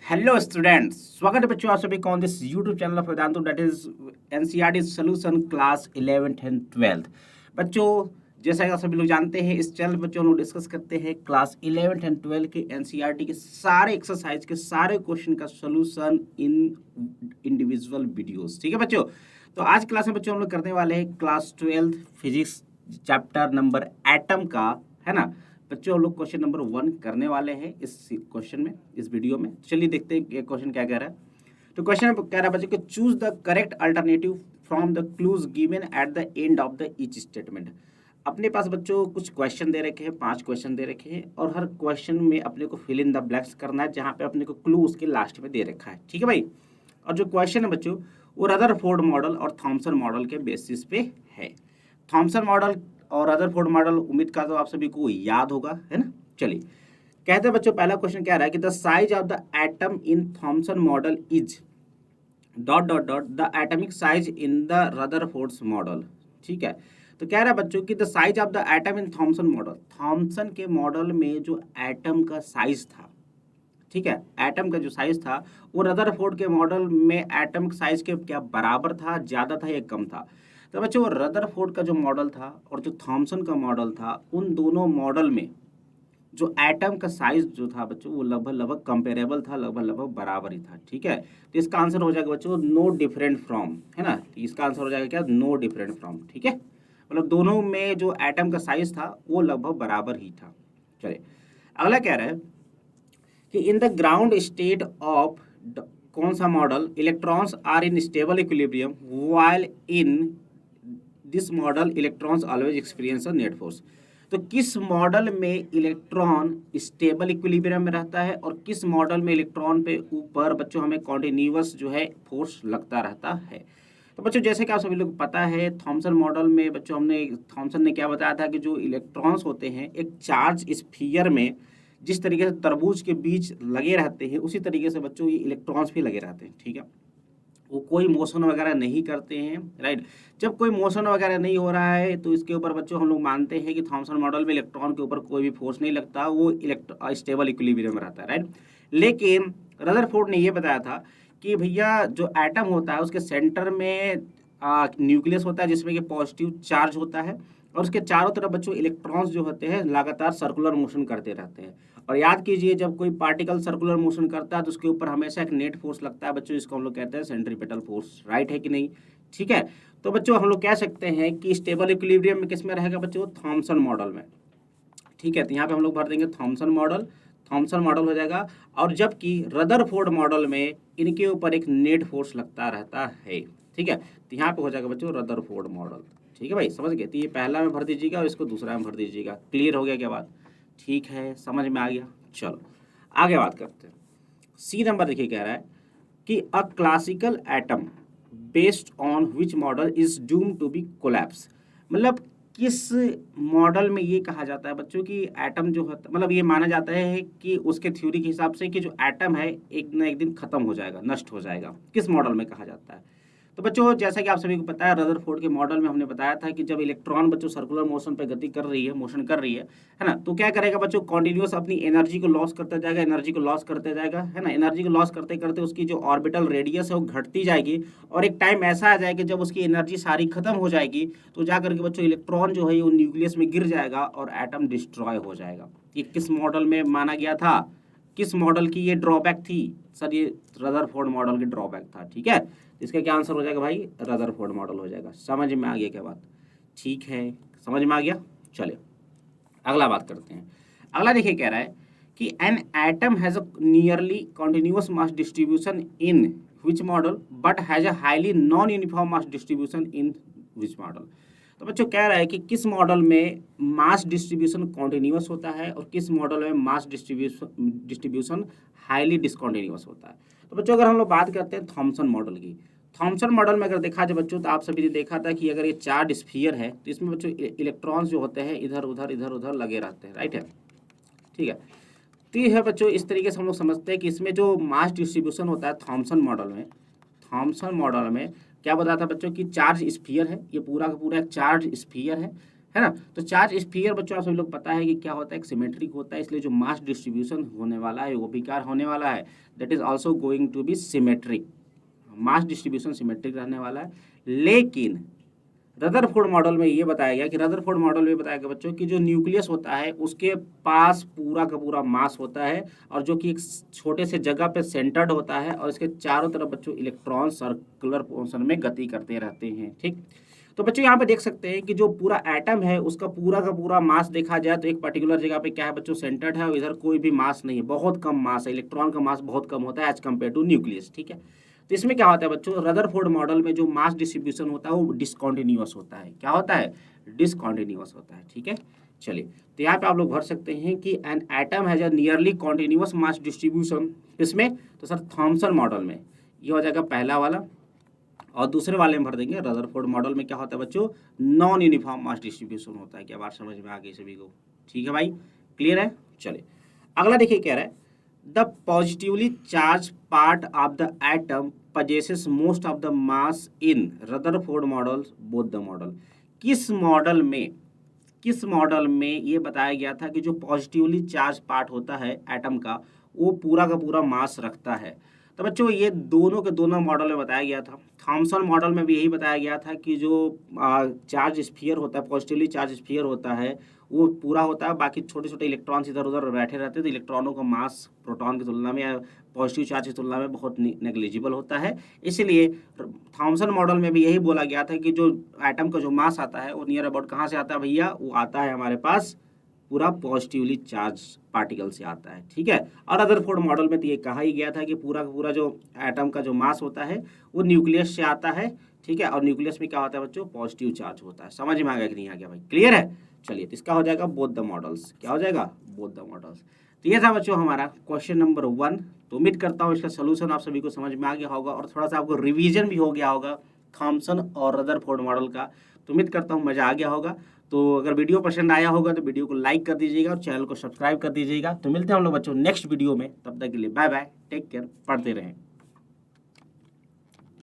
Hello students, स्वागत है बच्चों आप सभी को on this YouTube channel of Vedantu that is NCERT solution class 11th and 12th। बच्चों जैसा कि आप सभी लोग जानते हैं, इस चैनल पर बच्चों हम लोग डिस्कस करते हैं क्लास 11th एंड 12th के एनसीईआरटी के सारे एक्सरसाइज के सारे क्वेश्चन का सोल्यूशन इन इंडिविजुअल वीडियोस। ठीक है बच्चों, तो आज क्लास में बच्चों हम लोग करने वाले हैं class 12th physics chapter number atom का, है ना। बच्चों हम लोग क्वेश्चन नंबर 1 करने वाले हैं इस क्वेश्चन में, इस वीडियो में। चलिए देखते हैं ये क्वेश्चन क्या कह रहा है। तो क्वेश्चन कह रहा है बच्चों कि choose the correct alternative from the clues given at the end of the each statement. अपने पास बच्चों कुछ क्वेश्चन दे रखे हैं, 5 क्वेश्चन दे रखे हैं, और हर क्वेश्चन में अपने को फिल इन द ब्लैंक्स करना है जहाँ पे अपने को क्लू उसके लास्ट में दे रखा है। ठीक है भाई। और जो क्वेश्चन है बच्चों वो रदरफोर्ड मॉडल और थॉमसन मॉडल के बेसिस पे है। थॉमसन मॉडल और रदरफोर्ड मॉडल उम्मीद करता हूँ आप सभी को याद होगा, है ना। चलिए कहते हैं बच्चों, पहला क्वेश्चन क्या रहा है कि the size of the atom in Thomson model is dot dot dot the atomic size in the Rutherford's model. ठीक है, तो कह रहा है बच्चों कि the size of the atom in Thomson model, Thomson के मॉडल में जो एटम का साइज था, ठीक है, एटम का जो साइज था वो रदरफोर्ड के मॉडल में एटम साइज के क्या बराबर था, ज़्यादा था या कम था। तो बच्चों वो रदरफोर्ड का जो मॉडल था और जो थॉमसन का मॉडल था, उन दोनों मॉडल में जो एटम का साइज जो था बच्चों वो लगभग लगभग कंपेरेबल था, लगभग लगभग बराबर ही था। ठीक है, तो इसका आंसर हो जाएगा बच्चों नो डिफरेंट फ्रॉम, है ना। तो इसका आंसर हो जाएगा क्या, नो डिफरेंट फ्रॉम। ठीक है, मतलब दोनों में जो एटम का साइज था वो लगभग बराबर ही था। चलिए अगला कह रहा है कि in the ground state of कौन सा model electrons are in stable equilibrium while in this model electrons always experience a net force. तो किस मॉडल में इलेक्ट्रॉन स्टेबल इक्विलिब्रियम में रहता है और किस मॉडल में इलेक्ट्रॉन पे ऊपर बच्चों हमें कॉन्टिन्यूअस जो है फोर्स लगता रहता है। तो बच्चों जैसे कि आप सभी लोग पता है, थॉमसन मॉडल में बच्चों थॉमसन ने क्या बताया था कि जो इलेक्ट्रॉन्स होते हैं एक चार्ज स्फीयर में जिस तरीके से तरबूज के बीज लगे रहते हैं, उसी तरीके से बच्चों ये इलेक्ट्रॉन्स भी लगे रहते हैं। ठीक है, वो कोई मोशन वगैरह नहीं करते हैं, राइट। जब कोई मोशन वगैरह नहीं हो रहा है तो इसके ऊपर बच्चों हम लोग मानते हैं कि थॉमसन मॉडल में इलेक्ट्रॉन के ऊपर कोई भी फोर्स नहीं लगता, वो स्टेबल इक्विलिब्रियम में रहता है, राइट। लेकिन रदरफोर्ड ने ये बताया था कि भैया जो एटम होता है उसके सेंटर में न्यूक्लियस होता है जिसमें कि पॉजिटिव चार्ज होता है, और उसके चारों तरफ बच्चों इलेक्ट्रॉन्स जो होते हैं लगातार सर्कुलर मोशन करते रहते हैं। और याद कीजिए जब कोई पार्टिकल सर्कुलर मोशन करता है तो उसके ऊपर हमेशा एक नेट फोर्स लगता है बच्चों, इसको हम लोग कहते हैं सेंट्रीपिटल फोर्स, राइट है कि नहीं। ठीक है, तो बच्चों हम लोग कह सकते हैं कि स्टेबल इक्विलिब्रियम में किस में रहेगा बच्चों, थॉमसन मॉडल में। ठीक है, तो यहाँ पे हम लोग भर देंगे थॉमसन मॉडल, थॉमसन मॉडल हो जाएगा। और जबकि रदरफोर्ड मॉडल में इनके ऊपर एक नेट फोर्स लगता रहता है। ठीक है, तो यहाँ पे हो जाएगा बच्चों रदरफोर्ड मॉडल। ठीक है भाई, समझ गए। तो ये पहला में भर दीजिएगा और इसको दूसरा में भर दीजिएगा। क्लियर हो गया क्या बात, ठीक है, समझ में आ गया। चलो आगे बात करते हैं। सी नंबर देखिए कह रहा है कि a classical atom based on which model is doom to be collapse. मतलब किस मॉडल में ये कहा जाता है बच्चों कि एटम जो है, मतलब ये माना जाता है कि उसके थ्योरी के हिसाब से कि जो एटम है एक ना एक दिन खत्म हो जाएगा, नष्ट हो जाएगा। किस मॉडल में कहा जाता है। तो बच्चों जैसा कि आप सभी को पता है, रदरफोर्ड के मॉडल में हमने बताया था कि जब इलेक्ट्रॉन बच्चों सर्कुलर मोशन पे गति कर रही है, मोशन कर रही है ना, तो क्या करेगा बच्चों, कॉन्टिन्यूस अपनी एनर्जी को लॉस करता जाएगा, एनर्जी को लॉस करते जाएगा, है ना। एनर्जी को लॉस करते करते उसकी जो ऑर्बिटल रेडियस है वो घटती जाएगी, और एक टाइम ऐसा आ जाएगा जब उसकी एनर्जी सारी खत्म हो जाएगी तो जा करके बच्चों इलेक्ट्रॉन जो है वो न्यूक्लियस में गिर जाएगा और एटम डिस्ट्रॉय हो जाएगा। ये किस मॉडल में माना गया था, किस मॉडल की ये ड्रॉबैक थी सर, ये रदरफोर्ड मॉडल की ड्रॉबैक था। ठीक है, इसका क्या आंसर हो जाएगा भाई, रदरफोर्ड मॉडल हो जाएगा। समझ में आ गया क्या बात, ठीक है, समझ में आ गया। चलिए अगला बात करते हैं। अगला देखिए कह रहा है कि an atom has a nearly continuous mass distribution in which model but has a highly non uniform mass distribution in which model. तो बच्चों कह रहा है कि किस मॉडल में मास डिस्ट्रीब्यूशन कॉन्टिन्यूअस होता है और किस मॉडल में मास डिस्ट्रीब्यूशन हाईली डिसकॉन्टिन्यूअस होता है। तो बच्चों अगर हम लोग बात करते हैं थॉमसन मॉडल की, थॉमसन मॉडल में अगर देखा जाए बच्चों तो आप सभी ने देखा था कि अगर ये चार्ज स्फीयर है तो इसमें बच्चों इलेक्ट्रॉन्स जो होते हैं इधर उधर लगे रहते हैं, राइट है। ठीक है, तो ये है बच्चों, इस तरीके से हम लोग समझते हैं कि इसमें जो मास डिस्ट्रीब्यूशन होता है थॉमसन मॉडल में, थॉमसन मॉडल में क्या बताया था बच्चों कि चार्ज स्फीयर है, ये पूरा का पूरा एक चार्ज स्फीयर है, है ना। तो चार्ज स्फीयर बच्चों आप सभी लोग पता है कि क्या होता है, एक सिमेट्रिक होता है, इसलिए जो मास डिस्ट्रीब्यूशन होने वाला है वो भी क्या होने वाला है, that is also going to be symmetric, mass distribution symmetric रहने वाला है। लेकिन रदरफोर्ड मॉडल में ये बताया गया कि रदरफोर्ड मॉडल में बताया गया बच्चों कि जो न्यूक्लियस होता है उसके पास पूरा का पूरा मास होता है और जो कि एक छोटे से जगह पे सेंटर्ड होता है और इसके चारों तरफ बच्चों इलेक्ट्रॉन सर्कुलर मोशन में गति करते रहते हैं। ठीक, तो बच्चों यहाँ पे देख सकते हैं कि जो पूरा एटम है उसका पूरा का पूरा मास देखा जाए तो एक पर्टिकुलर जगह पे क्या है बच्चों, सेंटर्ड है और इधर कोई भी मास नहीं है, बहुत कम मास है, इलेक्ट्रॉन का मास बहुत कम होता है एज कम्पेयर टू न्यूक्लियस। ठीक है, तो इसमें क्या होता है बच्चों, रदरफोर्ड मॉडल में जो मास डिस्ट्रीब्यूशन होता है वो डिसकंटिन्यूअस होता है। क्या होता है, डिसकंटिन्यूअस होता है। ठीक है, चलिए तो यहाँ पे आप लोग भर सकते हैं कि an atom has a nearly continuous mass distribution, इसमें तो सर थॉमसन मॉडल में ये हो जाएगा पहला वाला, और दूसरे वाले में भर देंगे रदरफोर्ड मॉडल में क्या होता है बच्चों, नॉन यूनिफॉर्म मास डिस्ट्रीब्यूशन होता है। क्या बात समझ में आ गई सभी को? ठीक है भाई, क्लियर है। चलिए अगला देखिए क्या है, the positively charge part of the atom possesses most of the mass in Rutherford model both the model. किस मॉडल में ये बताया गया था कि जो पॉजिटिवली चार्ज पार्ट होता है एटम का वो पूरा का पूरा मास रखता है। तो बच्चों ये दोनों के दोनों मॉडल में बताया गया था। थॉमसन मॉडल में भी यही बताया गया था कि जो चार्ज स्फीयर होता है, पॉजिटिवली चार्ज स्फीयर होता है वो पूरा होता है, बाकी छोटे छोटे इलेक्ट्रॉन्स इधर उधर बैठे रहते हैं, तो इलेक्ट्रॉनों का मास प्रोटॉन की तुलना में या पॉजिटिव चार्ज की तुलना में बहुत नेग्लिजिबल होता है। इसलिए थॉमसन मॉडल में भी यही बोला गया था कि जो एटम का जो मास आता है वो नियर अबाउट कहाँ से आता है भैया, वो आता है हमारे पास पूरा पॉजिटिवली चार्ज पार्टिकल से आता है। ठीक है, और रदरफोर्ड मॉडल में तो ये कहा ही गया था कि पूरा का पूरा जो एटम का जो मास होता है वो न्यूक्लियस से आता है। ठीक है, और न्यूक्लियस में क्या होता है बच्चों, पॉजिटिव चार्ज होता है। समझ में आ गया कि नहीं आ गया भाई, क्लियर है। चलिए तो इसका हो जाएगा बोथ द मॉडल्स। क्या हो जाएगा, बोथ द मॉडल्स। तो ये था बच्चों हमारा क्वेश्चन नंबर 1। तो उम्मीद करता हूँ इसका सोल्यूशन आप सभी को समझ में आ गया होगा और थोड़ा सा आपको रिवीजन भी हो गया होगा थॉमसन और रदरफोर्ड मॉडल का। तो उम्मीद करता हूँ मज़ा आ गया होगा। तो अगर वीडियो पसंद आया होगा तो वीडियो को लाइक कर दीजिएगा और चैनल को सब्सक्राइब कर दीजिएगा। तो मिलते हैं हम लोग बच्चों नेक्स्ट वीडियो में, तब तक के लिए बाय बाय, टेक केयर, पढ़ते रहें।